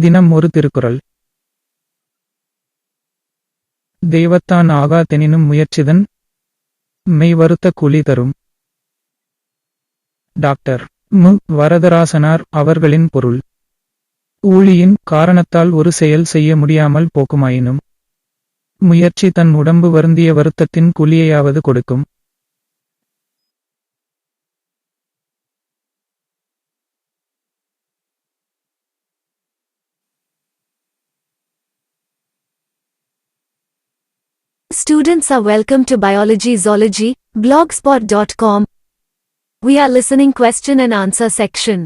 தினம் ஒரு திருக்குறள். தெய்வத்தான் ஆகா தெனினும் முயற்சிதன் மெய் வருத்த கூலி தரும். டாக்டர் மு. வரதராசனார் அவர்களின் பொருள். ஊழியின் காரணத்தால் ஒரு செயல் செய்ய முடியாமல் போக்குமாயினும் முயற்சி தன் உடம்பு வருந்திய வருத்தத்தின் கூலியையாவது கொடுக்கும். Students are welcome to Biology Zoology, blogspot.com. We are listening question and answer section.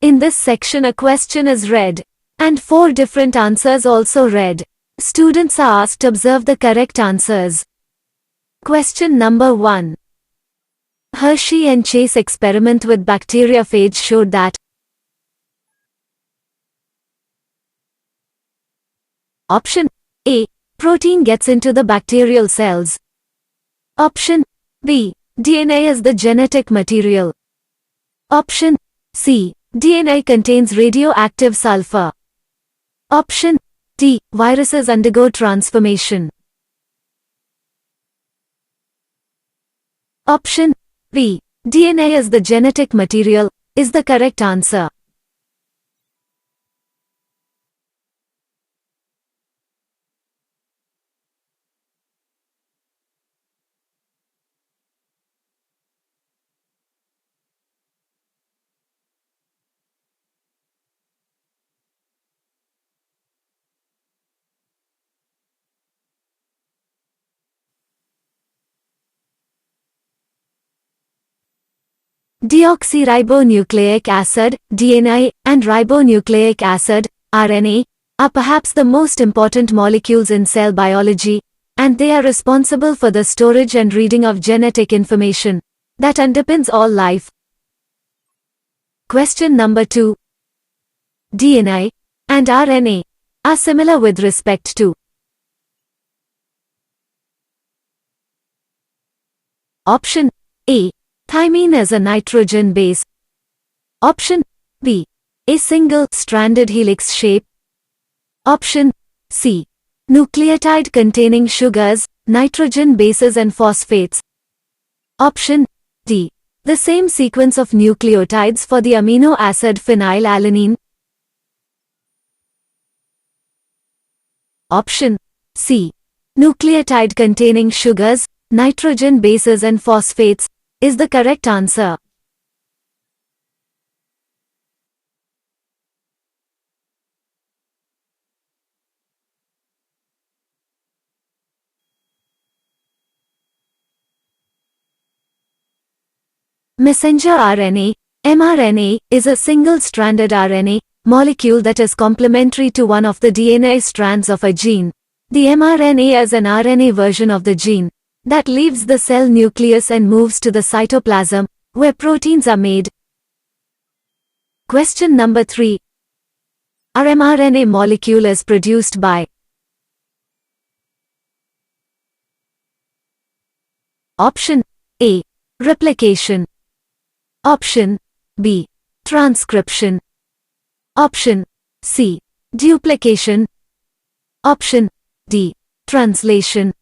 In this section a question is read, and 4 different answers also read. Students are asked to observe the correct answers. Question number 1. Hershey and Chase experiment with bacteriophage showed that Option A. Protein gets into the bacterial cells. Option B. DNA is the genetic material. Option C. DNA contains radioactive sulfur. Option D. Viruses undergo transformation. Option B. DNA is the genetic material, is the correct answer. Deoxyribonucleic acid, DNA, and ribonucleic acid, RNA, are perhaps the most important molecules in cell biology, and they are responsible for the storage and reading of genetic information that underpins all life. Question number 2. DNA and RNA are similar with respect to Option A. Thymine is a nitrogen base. Option B. A single-stranded helix shape. Option C. Nucleotide containing sugars, nitrogen bases and phosphates. Option D. The same sequence of nucleotides for the amino acid phenylalanine. Option C. Nucleotide containing sugars, nitrogen bases and phosphates is the correct answer. Messenger RNA, mRNA, is a single-stranded RNA molecule that is complementary to one of the DNA strands of a gene. The mRNA is an RNA version of the gene that leaves the cell nucleus and moves to the cytoplasm, where proteins are made. Question number 3. Our mRNA molecule is produced by Option A. Replication. Option B. Transcription. Option C. Duplication. Option D. Translation.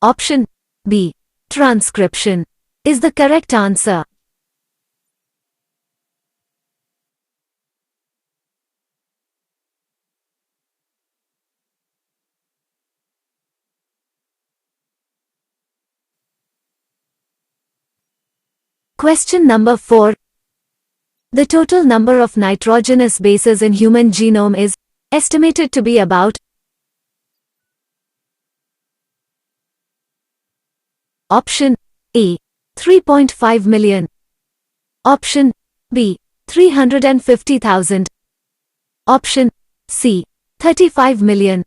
Option B. Transcription is the correct answer. Question number 4. The total number of nitrogenous bases in human genome is estimated to be about Option A. 3.5 million. Option B. 350,000. Option C. 35 million.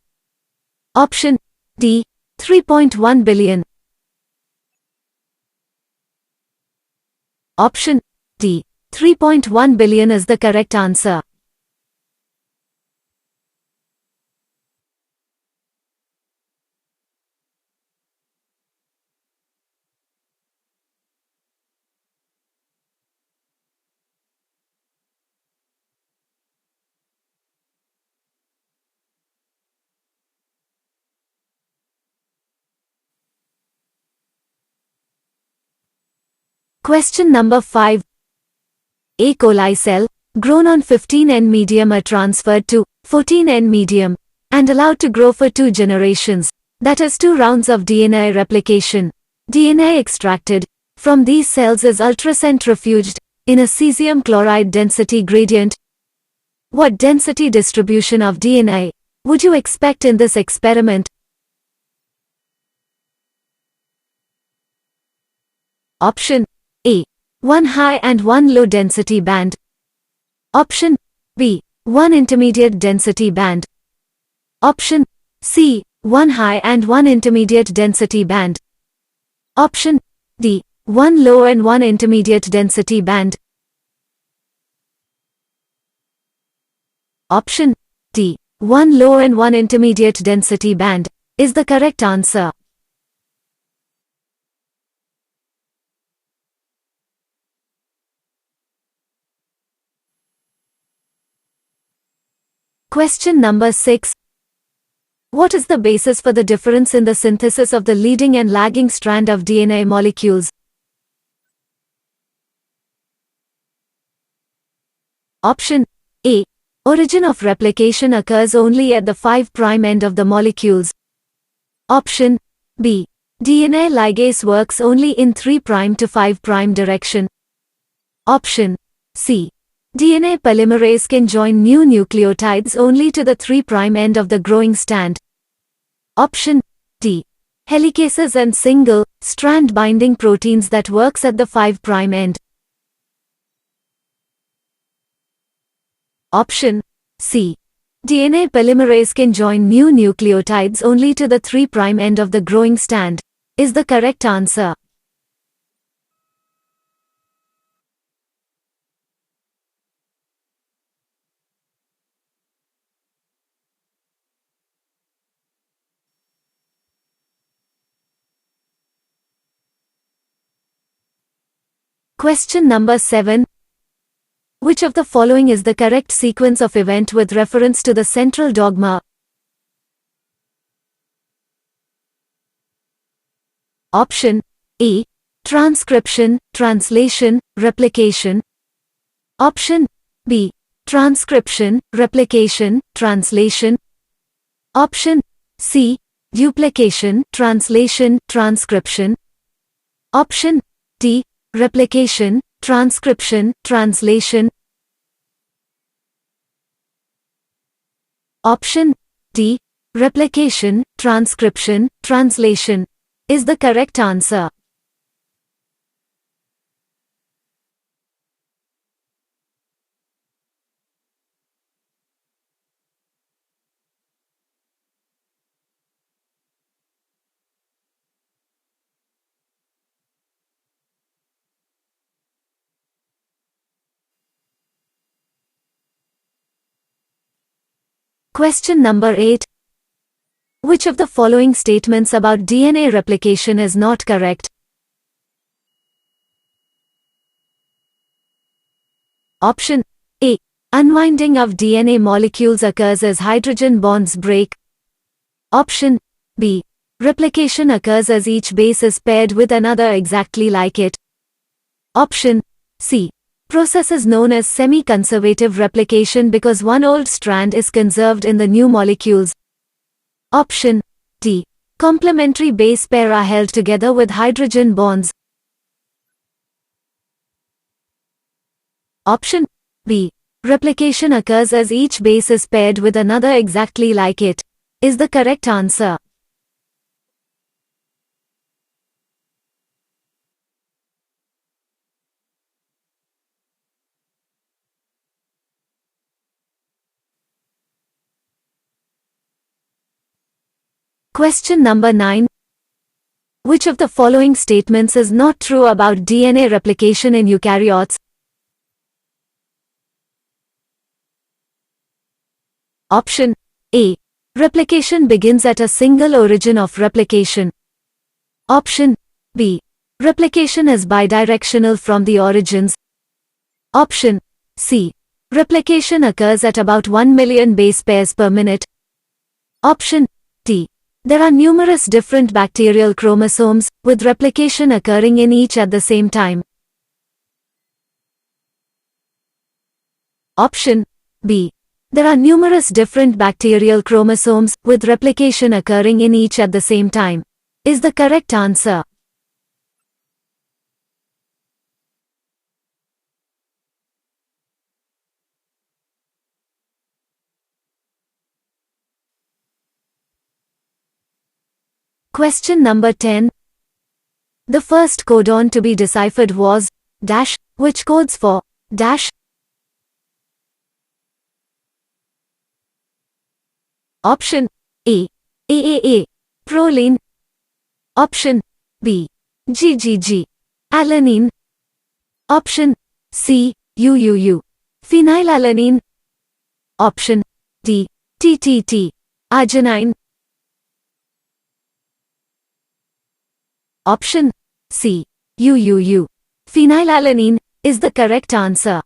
Option D. 3.1 billion. Option D. 3.1 billion is the correct answer. Question number 5. A. coli cell, grown on 15N medium are transferred to 14N medium, and allowed to grow for 2 generations, that is 2 rounds of DNA replication. DNA extracted from these cells is ultracentrifuged in a cesium chloride density gradient. What density distribution of DNA would you expect in this experiment? Option A. 1 high and 1 low density band. Option B. 1 intermediate density band. Option C. 1 high and 1 intermediate density band. Option D. 1 low and 1 intermediate density band. Option D. 1 low and 1 intermediate density band is the correct answer. Question number 6. What is the basis for the difference in the synthesis of the leading and lagging strand of DNA molecules? Option A. Origin of replication occurs only at the 5' end of the molecules. Option B. DNA ligase works only in 3' to 5' direction. Option C. DNA polymerase can join new nucleotides only to the 3' end of the growing strand. Option D. Helicases and single-strand binding proteins that works at the 5' end. Option C. DNA polymerase can join new nucleotides only to the 3' end of the growing strand is the correct answer. Question number 7. Which of the following is the correct sequence of event with reference to the central dogma? Option A. Transcription, translation, replication. Option B. Transcription, replication, translation. Option C. Duplication, translation, transcription. Option D. Replication, transcription, translation. Option D. Replication, transcription, translation is the correct answer. Question number 8. Which of the following statements about DNA replication is not correct? Option A. Unwinding of DNA molecules occurs as hydrogen bonds break. Option B. Replication occurs as each base is paired with another exactly like it. Option C. Process is known as semi-conservative replication because one old strand is conserved in the new molecules. Option D. Complementary base pair are held together with hydrogen bonds. Option B. Replication occurs as each base is paired with another exactly like it is the correct answer. Question number 9. Which of the following statements is not true about DNA replication in eukaryotes? Option A. Replication begins at a single origin of replication. Option B. Replication is bidirectional from the origins. Option C. Replication occurs at about 1 million base pairs per minute. Option D. There are numerous different bacterial chromosomes, with replication occurring in each at the same time. Option B. There are numerous different bacterial chromosomes, with replication occurring in each at the same time, is the correct answer. Question number 10. The first codon to be deciphered was dash, which codes for dash. Option A. AAA. Proline. Option B. GGG. Alanine. Option C. UUU. Phenylalanine. Option D. TTT. Arginine. Option C. UUU. Phenylalanine is the correct answer.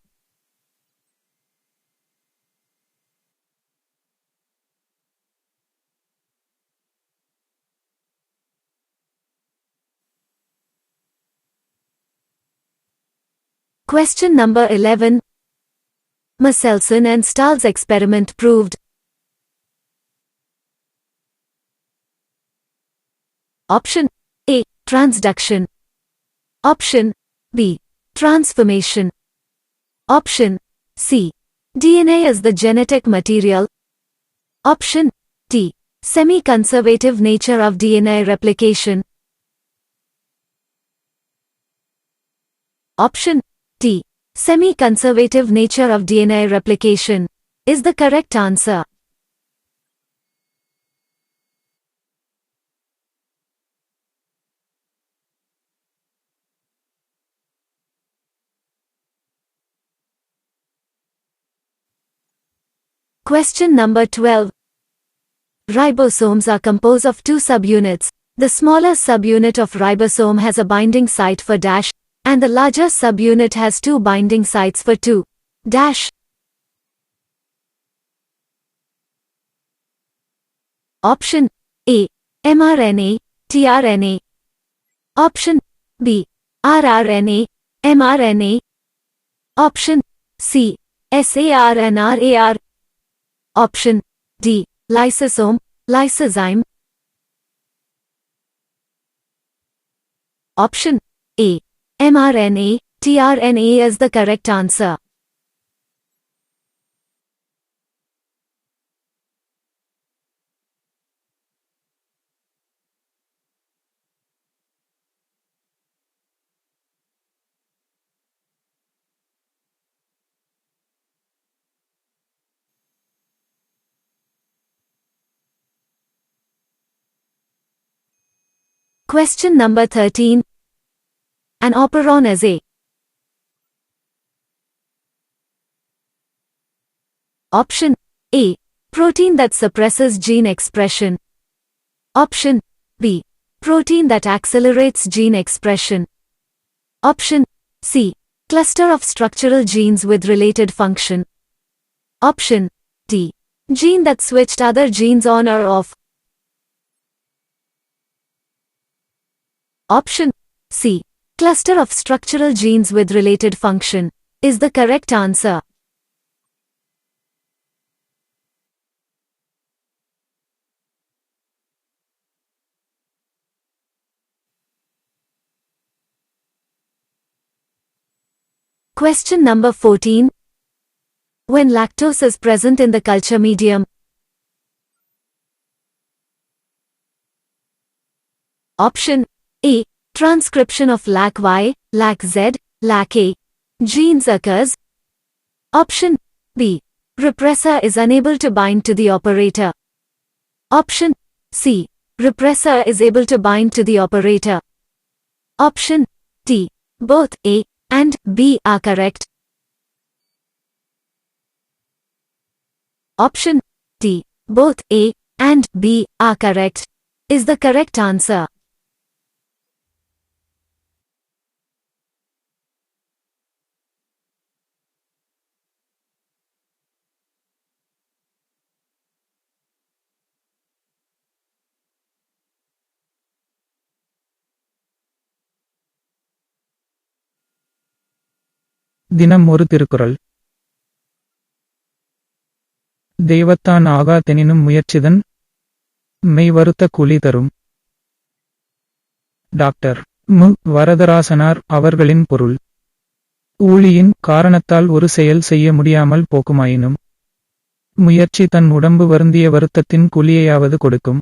Question number 11. Meselson and Stahl's experiment proved. Option A. Transduction. Option B. Transformation. Option C. DNA is the genetic material. Option D. Semi-conservative nature of DNA replication. Option D. Semi-conservative nature of DNA replication is the correct answer. Question number 12. Ribosomes are composed of two subunits. The smaller subunit of ribosome has a binding site for dash, and the larger subunit has two binding sites for two dash. Option A. mRNA, tRNA. Option B. rRNA, mRNA. Option C. SAR and RAR. Option D. Lysosome, lysozyme. Option A. mRNA, tRNA is the correct answer. Question number 13. An operon is a Option A. Protein that suppresses gene expression. Option B. Protein that accelerates gene expression. Option C. Cluster of structural genes with related function. Option D. Gene that switched other genes on or off. Option C. Cluster of structural genes with related function is the correct answer. Question number 14. When lactose is present in the culture medium. Option A. Transcription of LAC-Y, LAC-Z, LAC-A genes occurs. Option B. Repressor is unable to bind to the operator. Option C. Repressor is able to bind to the operator. Option D. Both A and B are correct. Option D. Both A and B are correct is the correct answer. தினம் ஒரு திருக்குறள். தெய்வத்தான் ஆகா தெனினும் முயற்சிதன் மெய் வருத்த கூலி தரும். Doctor மு. வரதராசனார் அவர்களின் பொருள். ஊழியின் காரணத்தால் ஒரு செயல் செய்ய முடியாமல் போக்குமாயினும் முயற்சி தன் உடம்பு வருந்திய வருத்தத்தின் கூலியையாவது கொடுக்கும்.